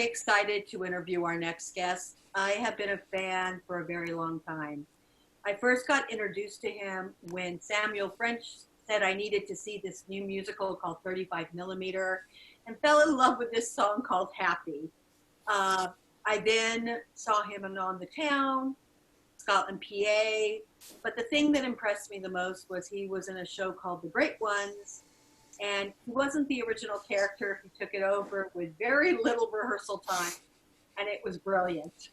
excited to interview our next guest. I have been a fan for a very long time. I first got introduced to him when Samuel French said I needed to see this new musical called 35 Millimeter and fell in love with this song called Happy. Uh, I then saw him in On the Town, Scotland, PA. But the thing that impressed me the most was he was in a show called The Great Ones, and he wasn't the original character. He took it over with very little rehearsal time, and it was brilliant.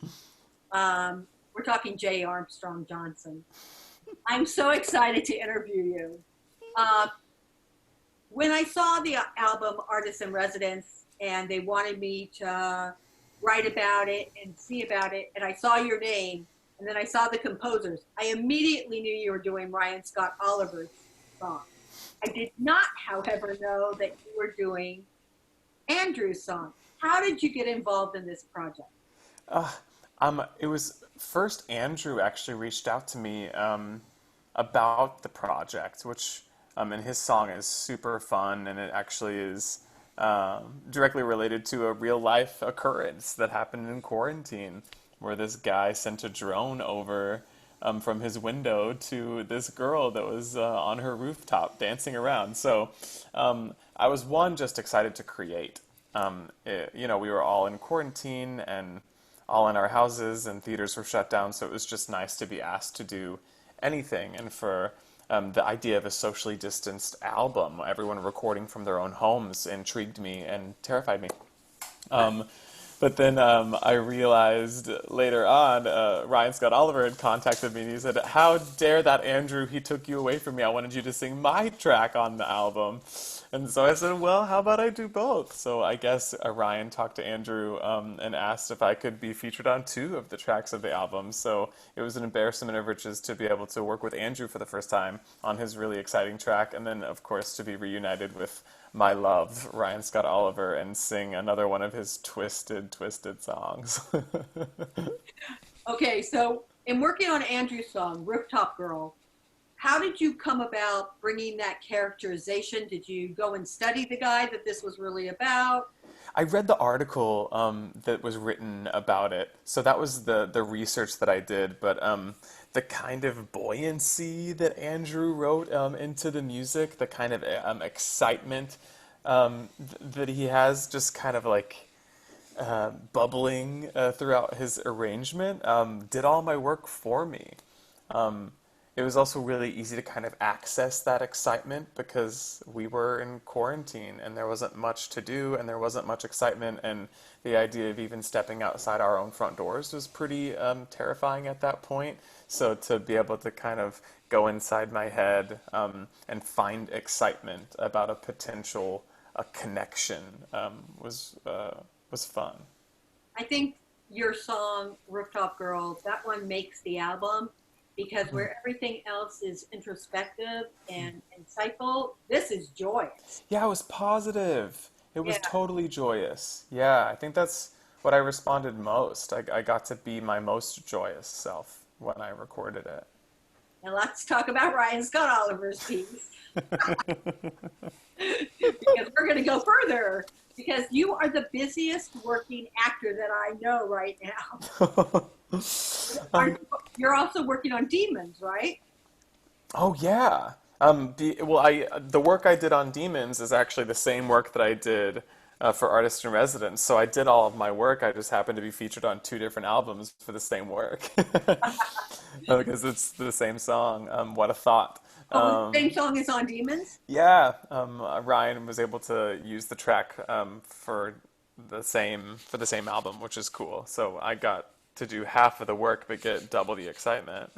We're talking J. Armstrong Johnson. I'm so excited to interview you. Uh, when I saw the album Artists in Residence and they wanted me to write about it and see about it, and I saw your name, and then I saw the composers, I immediately knew you were doing Ryan Scott Oliver's song. I did not, however, know that you were doing Andrew's song. How did you get involved in this project? Uh, it was first Andrew actually reached out to me about the project, which and his song is super fun, and it actually is directly related to a real life occurrence that happened in quarantine, where this guy sent a drone over from his window to this girl that was on her rooftop dancing around. So I was one just excited to create. We were all in quarantine and all in our houses, and theaters were shut down, so it was just nice to be asked to do anything. And for the idea of a socially distanced album, everyone recording from their own homes, intrigued me and terrified me. Um, but then I realized later on, Ryan Scott Oliver had contacted me and he said, "How dare that Andrew, he took you away from me. I wanted you to sing my track on the album." And so I said, "Well, how about I do both?" So I guess Ryan talked to Andrew and asked if I could be featured on two of the tracks of the album. So it was an embarrassment of riches to be able to work with Andrew for the first time on his really exciting track. And then, of course, to be reunited with my love, Ryan Scott Oliver, and sing another one of his twisted songs. Okay, so in working on Andrew's song, Rooftop Girl, how did you come about bringing that characterization? Did you go and study the guy that this was really about? I read the article that was written about it, so that was the research that I did. But the kind of buoyancy that Andrew wrote into the music, the kind of excitement that he has, just kind of like bubbling throughout his arrangement, did all my work for me. Um, it was also really easy to kind of access that excitement because we were in quarantine and there wasn't much to do and there wasn't much excitement, and the idea of even stepping outside our own front doors was pretty terrifying at that point. So to be able to kind of go inside my head and find excitement about a potential a connection was fun. I think your song, Rooftop Girl, that one makes the album because where everything else is introspective and insightful, this is joyous. Yeah, it was positive. It was Yeah. totally joyous. Yeah, I think that's what I responded most. I got to be my most joyous self when I recorded it. And let's talk about Ryan Scott Oliver's piece because we're going to go further because you are the busiest working actor that I know right now. Um, You're also working on Demons, right? oh yeah. The work I did on Demons is actually the same work that I did for Artist in Residence. So I did all of my work. I just happened to be featured on two different albums for the same work because it's the same song. What a thought. Oh, the Um, same song is on Demons? yeah, Ryan was able to use the track for the same album, which is cool. So I got to do half of the work but get double the excitement.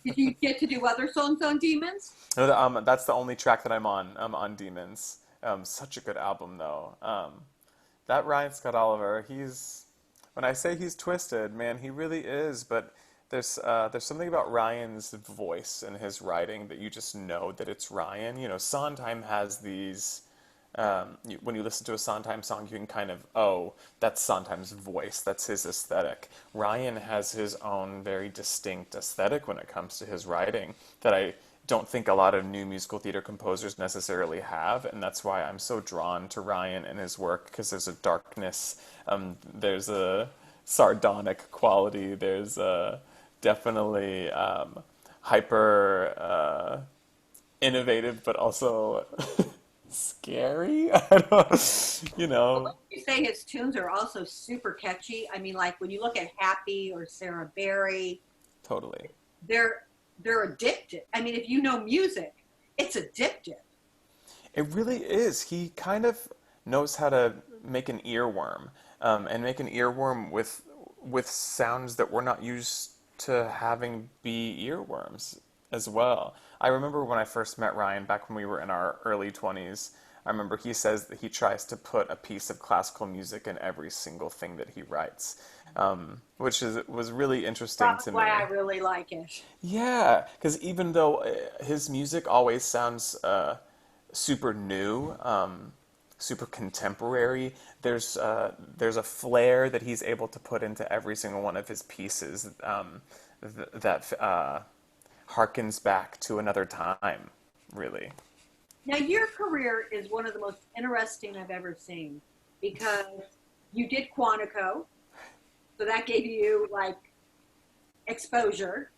Did you get to do other songs on Demons? No, that's the only track that I'm on Demons. Such a good album though. That Ryan Scott Oliver, he's when I say he's twisted, man, he really is. But there's something about Ryan's voice and his writing that you just know that it's Ryan. You know, Sondheim has these. When you listen to a Sondheim song, you can kind of, oh, that's Sondheim's voice, that's his aesthetic. Ryan has his own very distinct aesthetic when it comes to his writing that I don't think a lot of new musical theater composers necessarily have, and that's why I'm so drawn to Ryan and his work because there's a darkness, there's a sardonic quality, there's a definitely hyper innovative, but also scary. I don't, you But know, like you say, his tunes are also super catchy. I mean, like when you look at Happy or Sarah Berry, totally. they're they're addictive. I mean, if you know music, it's addictive. It really is. He kind of knows how to make an earworm, and make an earworm with sounds that we're not used to having be earworms as well. I remember when I first met Ryan back when we were in our early 20s. I remember he says that he tries to put a piece of classical music in every single thing that he writes, which is was really interesting Probably to why I me. really like it. Yeah, because even though his music always sounds super new, super contemporary, there's a flair that he's able to put into every single one of his pieces that harkens back to another time, really. Now, your career is one of the most interesting I've ever seen because you did Quantico, so that gave you like exposure.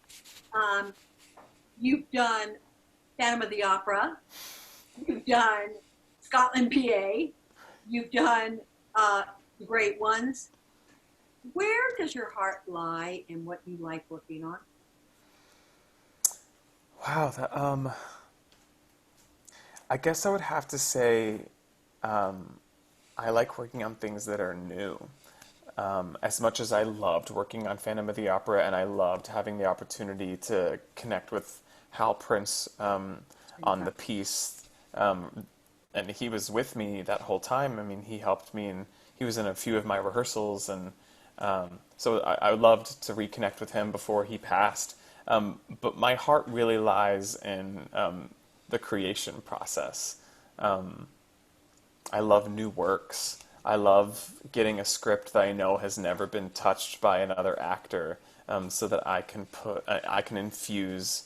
Um, you've done Phantom of the Opera. You've done Scotland, PA. You've done the Great Ones. Where does your heart lie in what you like working on? Wow, I guess I would have to say I like working on things that are new. As much as I loved working on Phantom of the Opera and I loved having the opportunity to connect with Hal Prince on the piece, and he was with me that whole time. I mean, he helped me and he was in a few of my rehearsals, and so I loved to reconnect with him before he passed. But my heart really lies in the creation process. I love new works. I love getting a script that I know has never been touched by another actor, so that I can infuse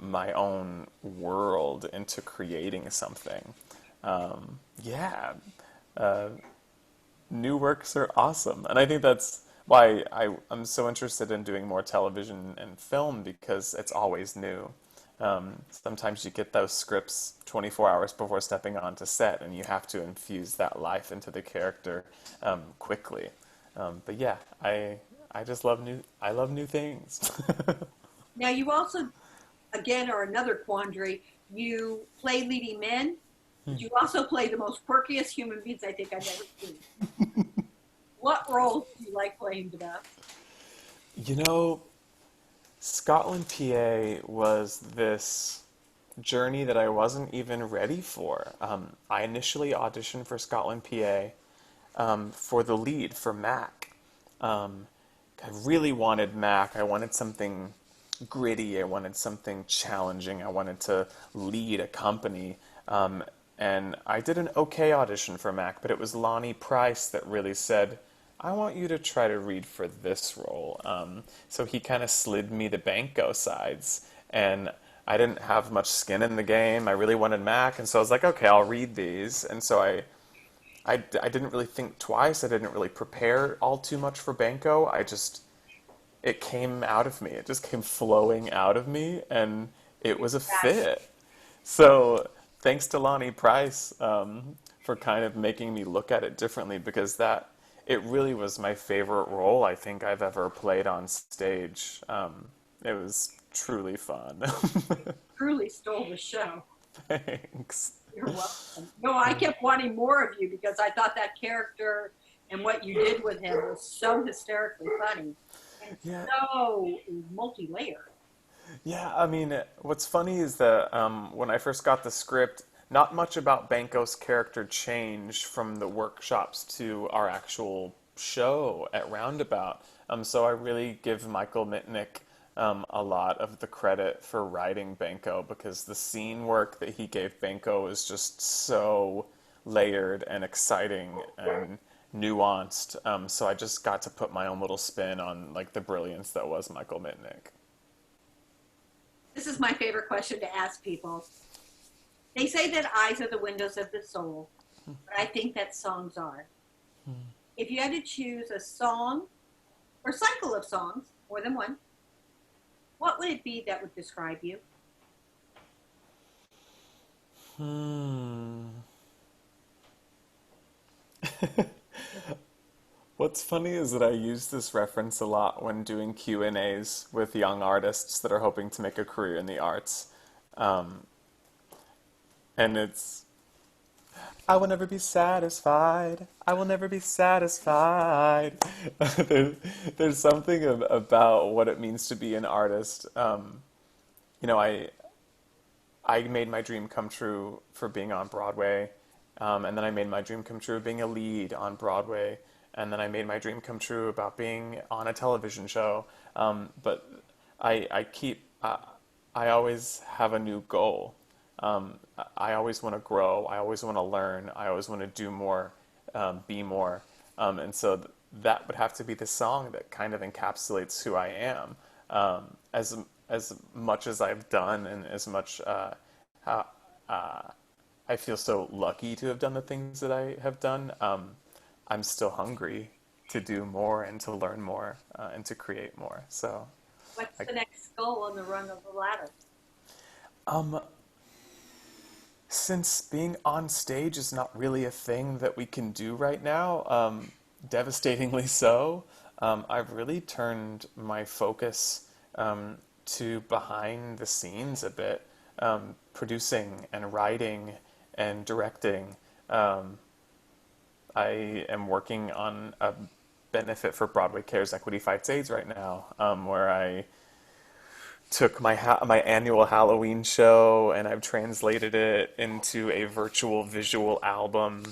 my own world into creating something. Yeah, uh, new works are awesome, and I think that's why I'm so interested in doing more television and film because it's always new. Sometimes you get those scripts 24 hours before stepping onto set, and you have to infuse that life into the character quickly. But yeah, I just love new things. Now, you also, again, are another quandary. You play leading men, but you also play the most quirkiest human beings I think I've ever seen. What roles do you like playing the best? You know, Scotland, PA was this journey that I wasn't even ready for. I initially auditioned for Scotland, PA, for the lead for Mac. Um, I really wanted Mac. I wanted something gritty. I wanted something challenging. I wanted to lead a company. And I did an okay audition for Mac, but it was Lonnie Price that really said, I want you to try to read for this role. So he kind of slid me the Banco sides, and I didn't have much skin in the game. I really wanted Mac, and so I was like, okay, I'll read these. And so I didn't really think twice. I didn't really prepare all too much for Banco. It came out of me. It just came flowing out of me, and it was a That's fit. So thanks to Lonnie Price for kind of making me look at it differently because that it really was my favorite role I think I've ever played on stage. It was truly fun. truly stole the show. Thanks. You're welcome. No, I kept wanting more of you because I thought that character and what you did with him was so hysterically funny and Yeah, so multi-layered. yeah. I mean, what's funny is that when I first got the script, not much about Banco's character changed from the workshops to our actual show at Roundabout. So I really give Michael Mitnick a lot of the credit for writing Banco because the scene work that he gave Banco is just so layered and exciting and nuanced. So I just got to put my own little spin on like the brilliance that was Michael Mitnick. This is my favorite question to ask people. They say that eyes are the windows of the soul, but I think that songs are. If you had to choose a song or cycle of songs, more than one, what would it be that would describe you? Hmm. What's funny is that I use this reference a lot when doing Q&As with young artists that are hoping to make a career in the arts. Um, and it's, I will never be satisfied. I will never be satisfied. there, there's something about what it means to be an artist. You know, I made my dream come true for being on Broadway, and then I made my dream come true of being a lead on Broadway, and then I made my dream come true about being on a television show. But I keep, I always have a new goal. I always want to grow. I always want to learn. I always want to do more, be more. And so that would have to be the song that kind of encapsulates who I am. As much as I've done, and as much how I feel so lucky to have done the things that I have done. I'm still hungry to do more and to learn more and to create more. So, What's I, the next goal on the rung of the ladder? um, since being on stage is not really a thing that we can do right now, devastatingly so, I've really turned my focus to behind the scenes a bit, producing and writing and directing. Um, I am working on a benefit for Broadway Cares Equity Fights AIDS right now, where I took my annual Halloween show and I've translated it into a virtual visual album,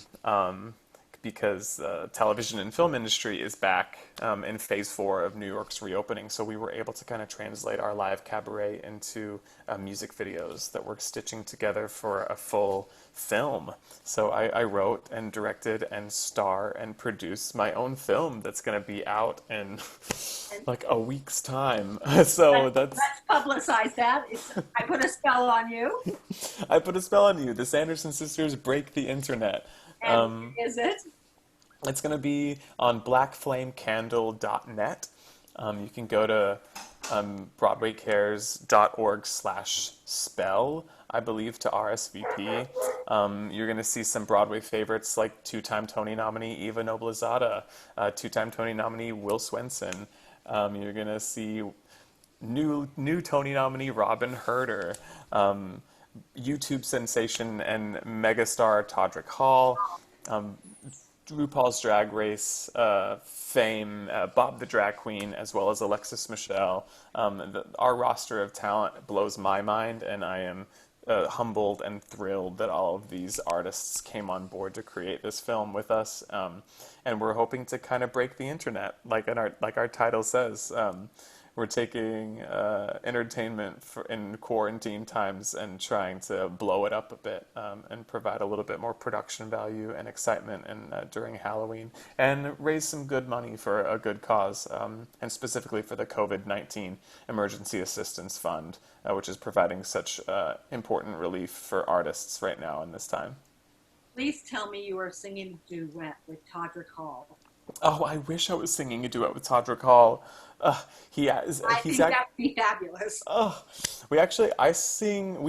because the television and film industry is back in phase 4 of New York's reopening. So we were able to kind of translate our live cabaret into music videos that we're stitching together for a full film. So I wrote and directed and star and produced my own film that's going to be out in And like a week's time. So let's publicize that. It's I put a spell on you. I put a spell on you. The Sanderson sisters break the internet. And Um, where is it? It's going to be on blackflamecandle.net. You can go to broadwaycares.org/spell, I believe, to RSVP. You're going to see some Broadway favorites like two-time Tony nominee Eva Noblezada, two-time Tony nominee Will Swenson. You're going to see new Tony nominee Robin Herder, YouTube sensation and megastar Todrick Hall, um, RuPaul's Drag Race fame, Bob the Drag Queen, as well as Alexis Michelle. Our roster of talent blows my mind, and I am humbled and thrilled that all of these artists came on board to create this film with us. And we're hoping to kind of break the internet, like our title says. We're taking entertainment in quarantine times and trying to blow it up a bit, and provide a little bit more production value and excitement during Halloween, and raise some good money for a good cause, and specifically for the COVID-19 Emergency Assistance Fund, which is providing such important relief for artists right now in this time. Please tell me you are singing a duet with Todrick Hall. Oh, I wish I was singing a duet with Todrick Hall. I He's think that would be fabulous. Oh, we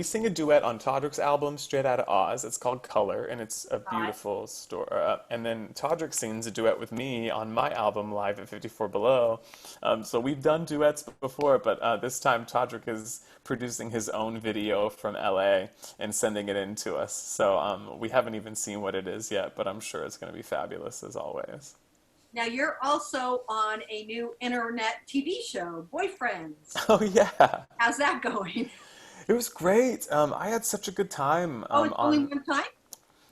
sing a duet on Todrick's album Straight Outta Oz. It's called Color, and it's a Right. beautiful story. And then Todrick sings a duet with me on my album Live at 54 Below. So we've done duets before, but this time Todrick is producing his own video from LA and sending it in to us. So we haven't even seen what it is yet, but I'm sure it's going to be fabulous as always. Now you're also on a new internet TV show, Boyfriends. Oh yeah, How's that going? it was great. I had such a good time Oh, it's only on. one time?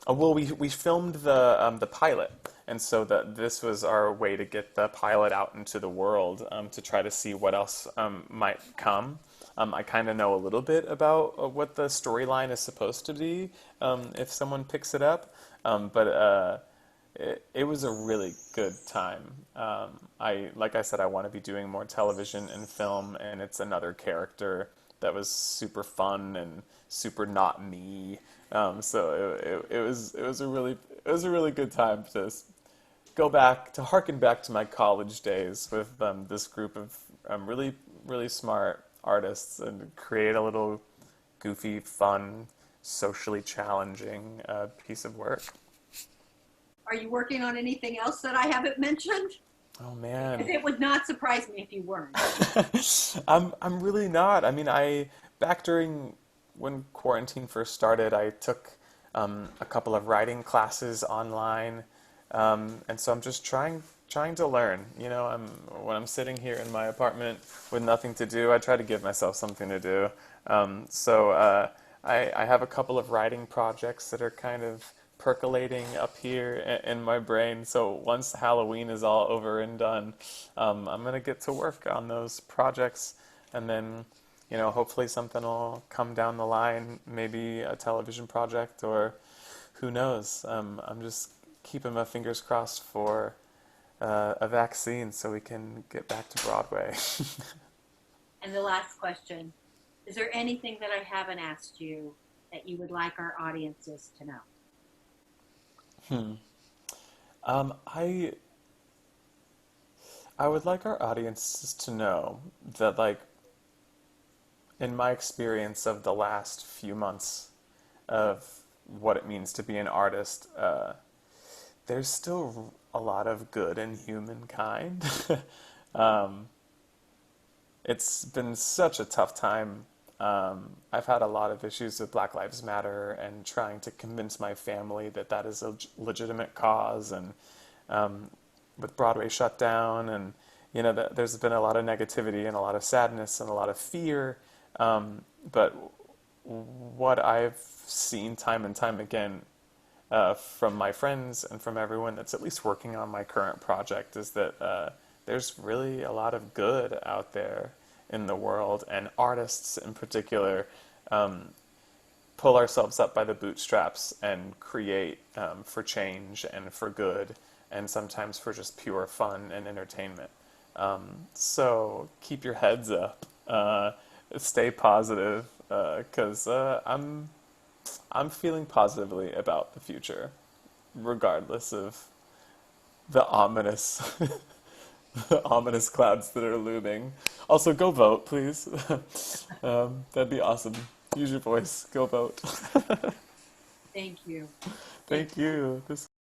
Well, we filmed the pilot, and so that this was our way to get the pilot out into the world, to try to see what else might come. I kind of know a little bit about what the storyline is supposed to be, if someone picks it up, but it was a really good time. Like I said, I want to be doing more television and film, and it's another character that was super fun and super not me. So it was a really good time to go back to harken back to my college days with this group of really smart artists and create a little goofy, fun, socially challenging piece of work. Are you working on anything else that I haven't mentioned? Oh Because man. it would not surprise me if you weren't. I'm really not. I mean, I back during when quarantine first started, I took a couple of writing classes online, and so I'm just trying to learn. You know, when I'm sitting here in my apartment with nothing to do, I try to give myself something to do. I have a couple of writing projects that are kind of percolating up here in my brain. So once Halloween is all over and done, I'm gonna get to work on those projects, and then, you know, hopefully something will come down the line, maybe a television project or who knows. I'm just keeping my fingers crossed for a vaccine so we can get back to Broadway. And the last question, is there anything that I haven't asked you that you would like our audiences to know? Hmm. Um, I I would like our audiences to know that, like, in my experience of the last few months of what it means to be an artist, there's still a lot of good in humankind. um, it's been such a tough time. I've had a lot of issues with Black Lives Matter and trying to convince my family that that is a legitimate cause, and um, with Broadway shut down, and you know, there's been a lot of negativity and a lot of sadness and a lot of fear. But what I've seen time and time again from my friends and from everyone that's at least working on my current project is that there's really a lot of good out there in the world, and artists in particular pull ourselves up by the bootstraps and create for change and for good, and sometimes for just pure fun and entertainment. So keep your heads up, stay positive, because I'm feeling positively about the future, regardless of the ominous the ominous clouds that are looming. Also, go vote, please. That'd be awesome. Use your voice. Go vote. Thank you. Thank Thank you. This